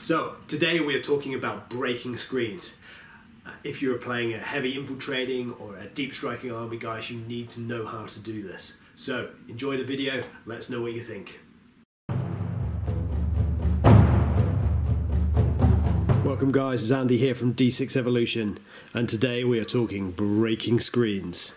So today we are talking about breaking screens. If you're playing a heavy infiltrating or a deep striking army, guys, you need to know how to do this. So enjoy the video, let us know what you think. Welcome guys, it's Andy here from D6 Evolution, and today we are talking breaking screens.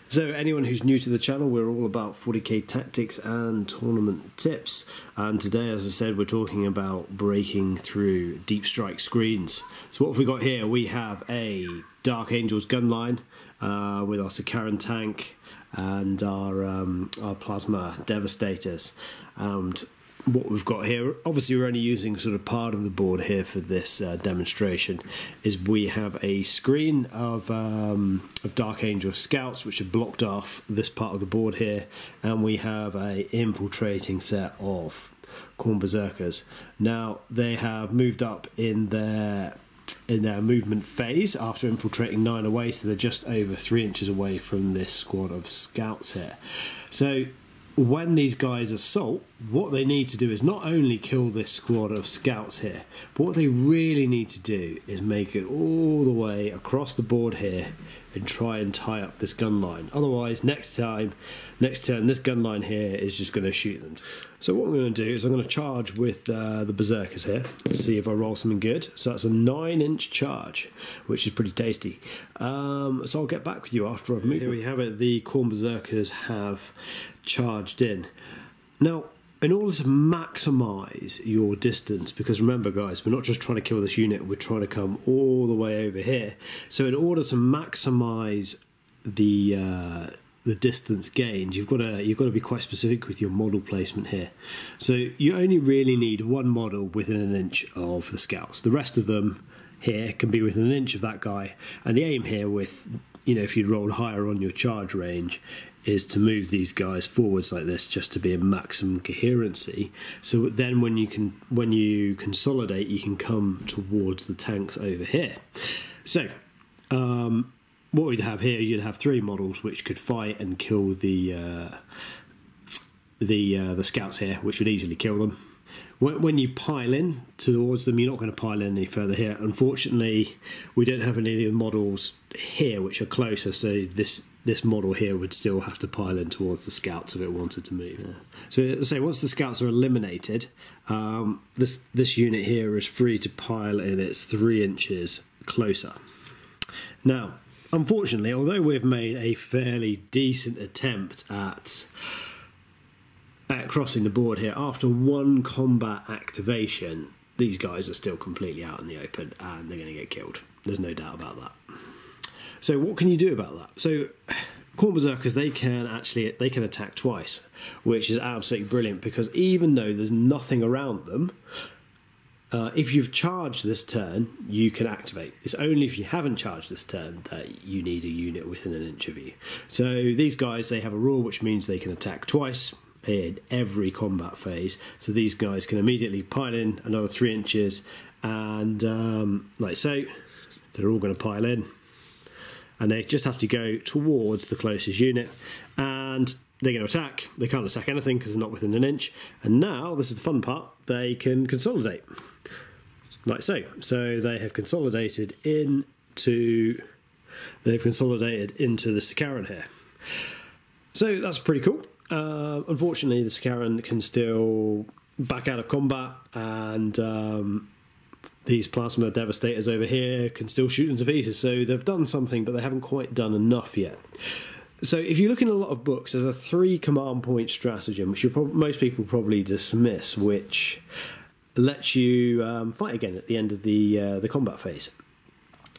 So anyone who's new to the channel, we're all about 40k tactics and tournament tips, and today, as I said, we're talking about breaking through deep strike screens. So what have we got here? We have a Dark Angels gun line with our Sakaran tank and our plasma devastators. And what we've got here, obviously we're only using sort of part of the board here for this demonstration, is we have a screen of Dark Angel scouts which have blocked off this part of the board here, and we have a infiltrating set of Khorne Berserkers. Now they have moved up in their movement phase after infiltrating 9 away, so they're just over 3 inches away from this squad of scouts here. So when these guys assault, what they need to do is not only kill this squad of scouts here, but what they really need to do is make it all the way across the board here and try and tie up this gun line. Otherwise, next turn, this gun line here is just going to shoot them. So what I'm going to do is I'm going to charge with the Berserkers here. Let's see if I roll something good. So that's a 9-inch charge, which is pretty tasty. So I'll get back with you after I've moved. Here we have it. The Khorne Berserkers have charged in. Now, in order to maximise your distance, because remember guys, we're not just trying to kill this unit, we're trying to come all the way over here. So in order to maximise the distance gained, you've got to be quite specific with your model placement here. So you only really need one model within an inch of the scouts. The rest of them here can be within an inch of that guy, and the aim here, with, you know, if you rolled higher on your charge range, is to move these guys forwards like this, just to be a maximum coherency. So then when you consolidate, you can come towards the tanks over here. So what we'd have here, you'd have 3 models which could fight and kill the scouts here, which would easily kill them. When you pile in towards them, you're not going to pile in any further here. Unfortunately, we don't have any of the models here which are closer, so this model here would still have to pile in towards the scouts if it wanted to move. Yeah. So let's say once the scouts are eliminated, this unit here is free to pile in. It's 3 inches closer. Now, unfortunately, although we've made a fairly decent attempt at crossing the board here, after 1 combat activation, these guys are still completely out in the open and they're going to get killed. There's no doubt about that. So what can you do about that? So Khorne Berserkers, they can attack twice, which is absolutely brilliant, because even though there's nothing around them, if you've charged this turn, you can activate. It's only if you haven't charged this turn that you need a unit within an inch of you. So these guys, they have a rule which means they can attack twice in every combat phase. So these guys can immediately pile in another 3 inches, and like so, they're all going to pile in. And they just have to go towards the closest unit, and they're going to attack. They can't attack anything because they're not within an inch. And now, this is the fun part, they can consolidate. Like so. So they have consolidated into the Sakaran here. So that's pretty cool. Unfortunately, the Sakaran can still back out of combat, and these plasma devastators over here can still shoot them to pieces. So they've done something, but they haven't quite done enough yet. So if you look in a lot of books, there's a 3 command point stratagem, which most people probably dismiss, which lets you fight again at the end of the combat phase.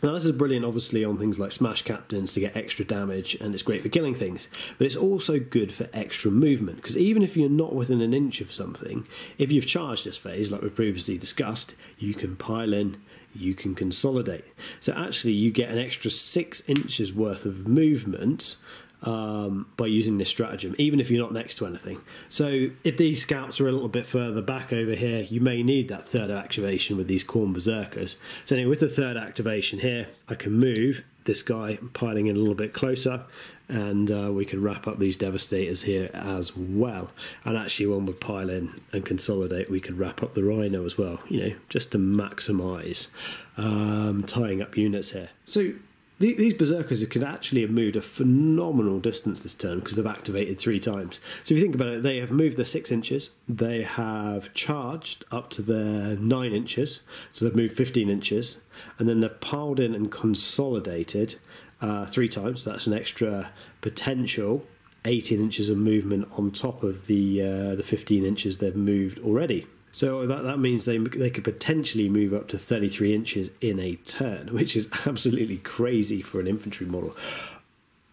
Now this is brilliant obviously on things like Smash Captains to get extra damage, and it's great for killing things, but it's also good for extra movement, because even if you're not within an inch of something, if you've charged this phase like we previously discussed, you can pile in, you can consolidate. So actually you get an extra 6 inches worth of movement by using this stratagem, even if you're not next to anything. So if these scouts are a little bit further back over here, you may need that 3rd activation with these Khorne Berserkers. So anyway, with the 3rd activation here, I can move this guy piling in a little bit closer, and we can wrap up these devastators here as well. And actually, when we pile in and consolidate, we could wrap up the rhino as well, you know, just to maximise tying up units here. So these berserkers could actually have moved a phenomenal distance this turn because they've activated 3 times. So if you think about it, they have moved the 6 inches, they have charged up to their 9 inches, so they've moved 15 inches, and then they've piled in and consolidated 3 times. So that's an extra potential 18 inches of movement on top of the 15 inches they've moved already. So that means they could potentially move up to 33 inches in a turn, which is absolutely crazy for an infantry model.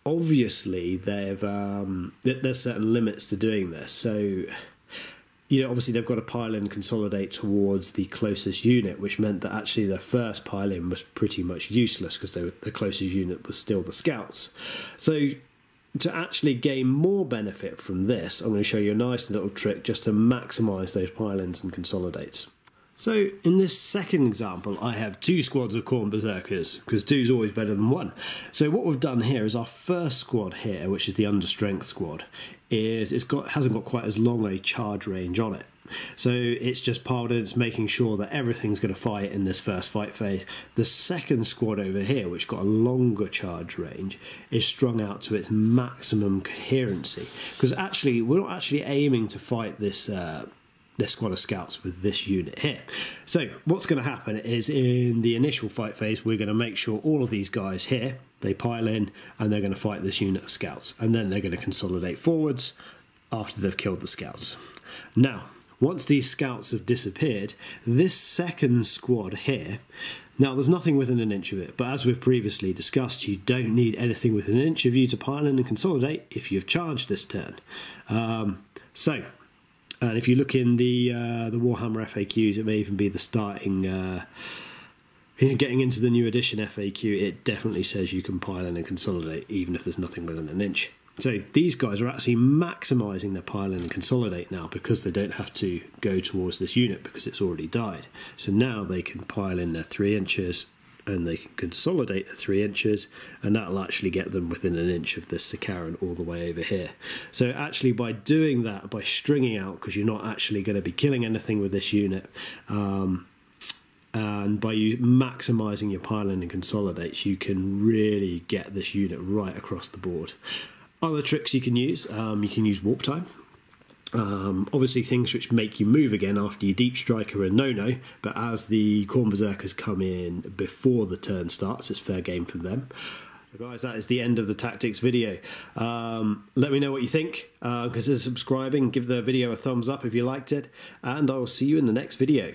Obviously, there's certain limits to doing this. So, you know, obviously they've got to pile in and consolidate towards the closest unit, which meant that actually their first pile in was pretty much useless because the closest unit was still the scouts. So to actually gain more benefit from this, I'm going to show you a nice little trick just to maximise those pile-ins and consolidates. So in this second example, I have 2 squads of Khorne berserkers, because 2 is always better than 1. So what we've done here is our first squad here, which is the understrength squad, hasn't got quite as long a charge range on it. So it's just piled in, it's making sure that everything's going to fight in this first fight phase. The second squad over here, which got a longer charge range, is strung out to its maximum coherency. Because actually, we're not actually aiming to fight this squad of scouts with this unit here. So what's going to happen is in the initial fight phase, we're going to make sure all of these guys here, they pile in and they're going to fight this unit of scouts. And then they're going to consolidate forwards after they've killed the scouts. Now, once these scouts have disappeared, this second squad here, now there's nothing within an inch of it, but as we've previously discussed, you don't need anything within an inch of you to pile in and consolidate if you've charged this turn. And if you look in the Warhammer FAQs, it may even be the starting, getting into the new edition FAQ, it definitely says you can pile in and consolidate even if there's nothing within an inch. So these guys are actually maximising their pile in and consolidate now because they don't have to go towards this unit because it's already died. So now they can pile in their 3 inches and they can consolidate at 3 inches, and that'll actually get them within an inch of this Sakaran all the way over here. So actually by doing that, by stringing out, because you're not actually going to be killing anything with this unit, and by you maximising your pile in and consolidates, you can really get this unit right across the board. Other tricks you can use warp time. Obviously things which make you move again after your deep strike are a no-no, but as the Khorne berserkers come in before the turn starts, it's fair game for them. So guys, that is the end of the tactics video. Let me know what you think, consider subscribing, give the video a thumbs up if you liked it, and I will see you in the next video.